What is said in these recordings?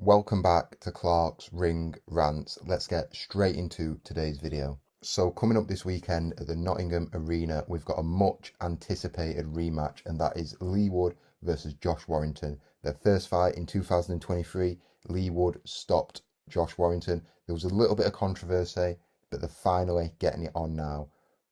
Welcome back to Clark's Ring Rants. Let's get straight into today's video. So coming up this weekend at the Nottingham Arena, we've got a much anticipated rematch, and that is Leigh Wood versus Josh Warrington. Their first fight in 2023, Leigh Wood stopped Josh Warrington. There was a little bit of controversy, but they're finally getting it on now.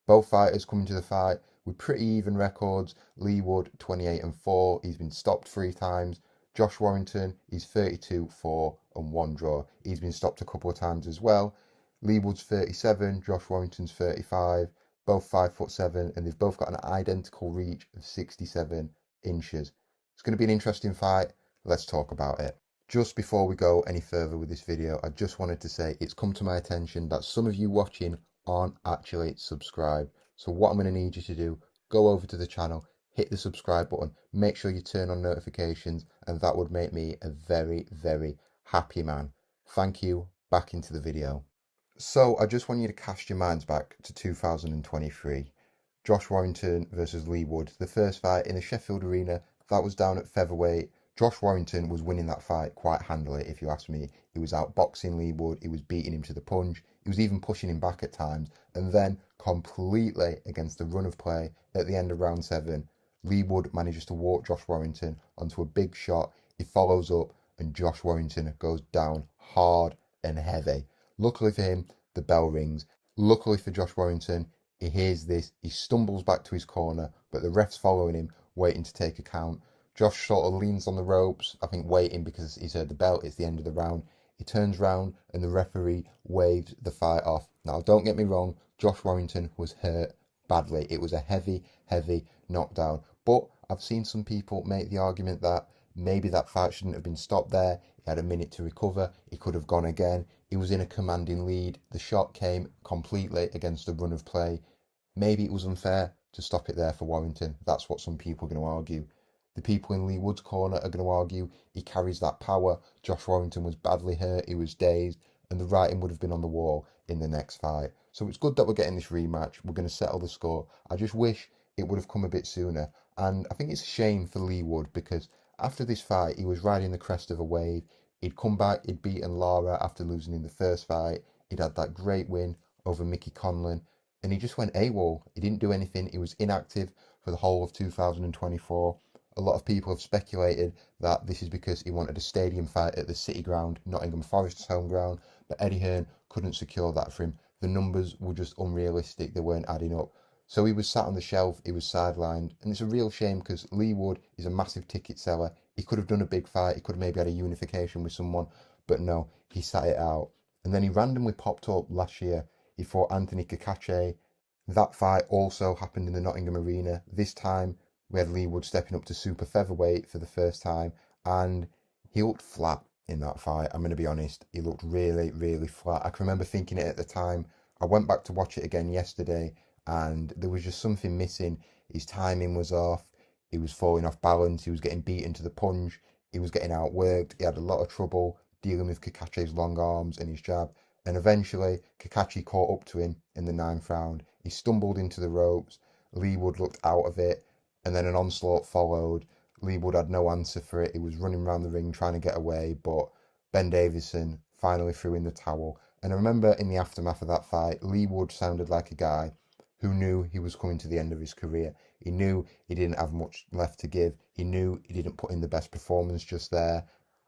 Both fighters coming to the fight with pretty even records. Leigh Wood 28-4, he's been stopped 3 times. Josh Warrington, he's 32-4 and 1 draw. He's been stopped a couple of times as well. Leigh Wood's 37, Josh Warrington's 35, both 5'7", and they've both got an identical reach of 67 inches. It's going to be an interesting fight. Let's talk about it. Just before we go any further with this video, I just wanted to say it's come to my attention that some of you watching aren't actually subscribed. So what I'm going to need you to do, go over to the channel, hit the subscribe button, make sure you turn on notifications, and that would make me a very, very happy man. Thank you. Back into the video. So I just want you to cast your minds back to 2023. Josh Warrington versus Leigh Wood. The first fight in the Sheffield Arena, that was down at featherweight. Josh Warrington was winning that fight quite handily, if you ask me. He was outboxing Leigh Wood, he was beating him to the punch, he was even pushing him back at times, and then completely against the run of play at the end of round 7, Leigh Wood manages to walk Josh Warrington onto a big shot. He follows up, and Josh Warrington goes down hard and heavy. Luckily for him, the bell rings. Luckily for Josh Warrington, he hears this, he stumbles back to his corner, but the ref's following him, waiting to take a count. Josh sort of leans on the ropes, I think waiting because he's heard the bell, it's the end of the round. He turns round and the referee waves the fight off. Now, don't get me wrong, Josh Warrington was hurt badly. It was a heavy, heavy knockdown. But I've seen some people make the argument that maybe that fight shouldn't have been stopped there. He had a minute to recover. He could have gone again. He was in a commanding lead. The shot came completely against the run of play. Maybe it was unfair to stop it there for Warrington. That's what some people are going to argue. The people in Leigh Wood's corner are going to argue he carries that power. Josh Warrington was badly hurt. He was dazed. And the writing would have been on the wall in the next fight. So it's good that we're getting this rematch. We're going to settle the score. I just wish it would have come a bit sooner. And I think it's a shame for Leigh Wood because after this fight, he was riding the crest of a wave. He'd come back, he'd beaten Lara after losing in the first fight. He'd had that great win over Mickey Conlan. And he just went AWOL. He didn't do anything. He was inactive for the whole of 2024. A lot of people have speculated that this is because he wanted a stadium fight at the City Ground, Nottingham Forest's home ground, but Eddie Hearn couldn't secure that for him. The numbers were just unrealistic. They weren't adding up. So he was sat on the shelf, he was sidelined, and it's a real shame because Leigh Wood is a massive ticket seller. He could have done a big fight, he could have maybe had a unification with someone, but no, he sat it out. And then he randomly popped up last year. He fought Anthony Cacace. That fight also happened in the Nottingham Arena. This time, we had Leigh Wood stepping up to super featherweight for the first time, and he looked flat in that fight. I'm going to be honest, he looked really, really flat. I can remember thinking it at the time. I went back to watch it again yesterday, and there was just something missing. His timing was off, he was falling off balance, he was getting beaten to the punch, he was getting outworked, he had a lot of trouble dealing with Cacace's long arms and his jab, and eventually Cacace caught up to him in the 9th round. He stumbled into the ropes, Leigh Wood looked out of it, and then an onslaught followed. Leigh Wood had no answer for it. He was running around the ring trying to get away, but Ben Davison finally threw in the towel. And I remember in the aftermath of that fight, Leigh Wood sounded like a guy who knew he was coming to the end of his career. He knew he didn't have much left to give. He knew he didn't put in the best performance just there.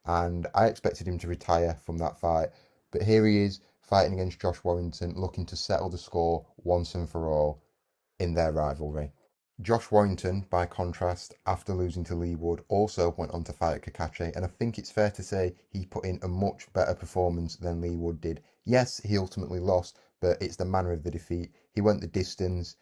And I expected him to retire from that fight. But here he is, fighting against Josh Warrington, looking to settle the score once and for all in their rivalry. Josh Warrington, by contrast, after losing to Leigh Wood, also went on to fight Cacace, and I think it's fair to say he put in a much better performance than Leigh Wood did. Yes, he ultimately lost, but it's the manner of the defeat. He went the distance.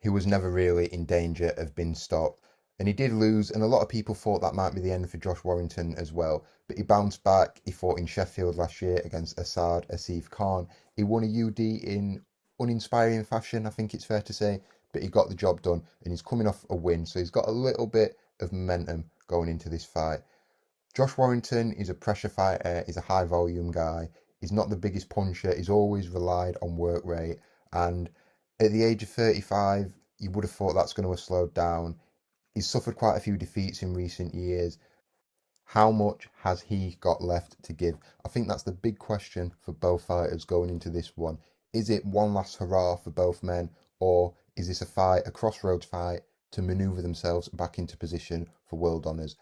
He was never really in danger of being stopped. And he did lose, and a lot of people thought that might be the end for Josh Warrington as well. But he bounced back. He fought in Sheffield last year against Asad Asif Khan. He won a UD in uninspiring fashion, I think it's fair to say. But he got the job done, and he's coming off a win, so he's got a little bit of momentum going into this fight. Josh Warrington is a pressure fighter, he's a high volume guy, he's not the biggest puncher, he's always relied on work rate, and at the age of 35, you would have thought that's going to have slowed down. He's suffered quite a few defeats in recent years. How much has he got left to give? I think that's the big question for both fighters going into this one. Is it one last hurrah for both men, or is this a fight, a crossroads fight, to manoeuvre themselves back into position for world honours?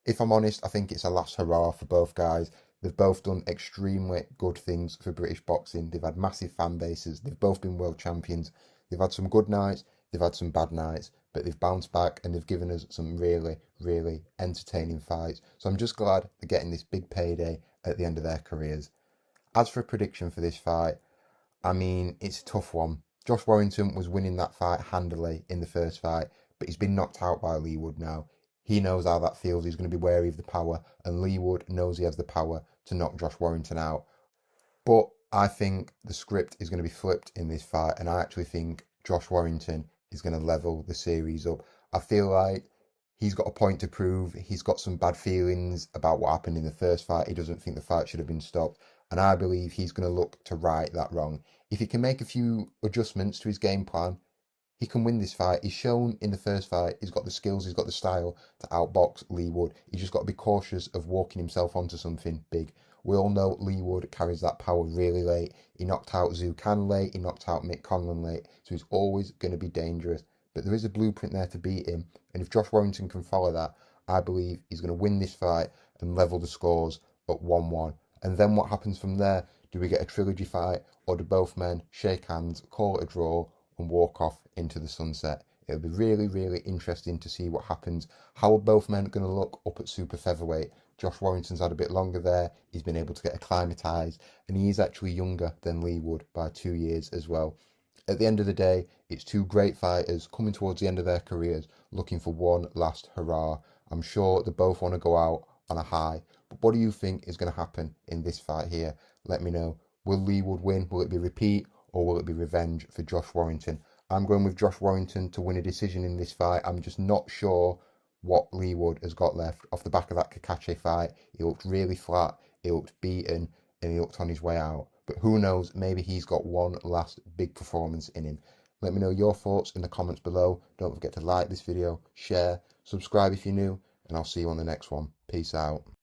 If I'm honest, I think it's a last hurrah for both guys. They've both done extremely good things for British boxing. They've had massive fan bases. They've both been world champions. They've had some good nights. They've had some bad nights, but they've bounced back and they've given us some really, really entertaining fights. So I'm just glad they're getting this big payday at the end of their careers. As for a prediction for this fight, I mean, it's a tough one. Josh Warrington was winning that fight handily in the first fight, but he's been knocked out by Leigh Wood now. He knows how that feels. He's going to be wary of the power, and Leigh Wood knows he has the power to knock Josh Warrington out. But I think the script is going to be flipped in this fight, and I actually think Josh Warrington is going to level the series up. I feel like he's got a point to prove. He's got some bad feelings about what happened in the first fight. He doesn't think the fight should have been stopped, and I believe he's going to look to right that wrong. If he can make a few adjustments to his game plan, he can win this fight. He's shown in the first fight he's got the skills, he's got the style to outbox Leigh Wood. He's just got to be cautious of walking himself onto something big. We all know Leigh Wood carries that power really late. He knocked out Zhu Can late, he knocked out Mick Conlan late, so he's always going to be dangerous. But there is a blueprint there to beat him, and if Josh Warrington can follow that, I believe he's going to win this fight and level the scores at 1-1. And then what happens from there? Do we get a trilogy fight, or do both men shake hands, call it a draw, and walk off into the sunset? It'll be really, really interesting to see what happens. How are both men going to look up at super featherweight? Josh Warrington's had a bit longer there. He's been able to get acclimatised, and he is actually younger than Leigh Wood by 2 years as well. At the end of the day, it's two great fighters coming towards the end of their careers, looking for one last hurrah. I'm sure they both want to go out on a high. But what do you think is going to happen in this fight here? Let me know. Will Leigh Wood win? Will it be repeat, or will it be revenge for Josh Warrington? I'm going with Josh Warrington to win a decision in this fight. I'm just not sure what Leigh Wood has got left off the back of that Cacace fight. He looked really flat, he looked beaten, and he looked on his way out. But who knows, maybe he's got one last big performance in him. Let me know your thoughts in the comments below. Don't forget to like this video, share, subscribe if you're new, and I'll see you on the next one. Peace out.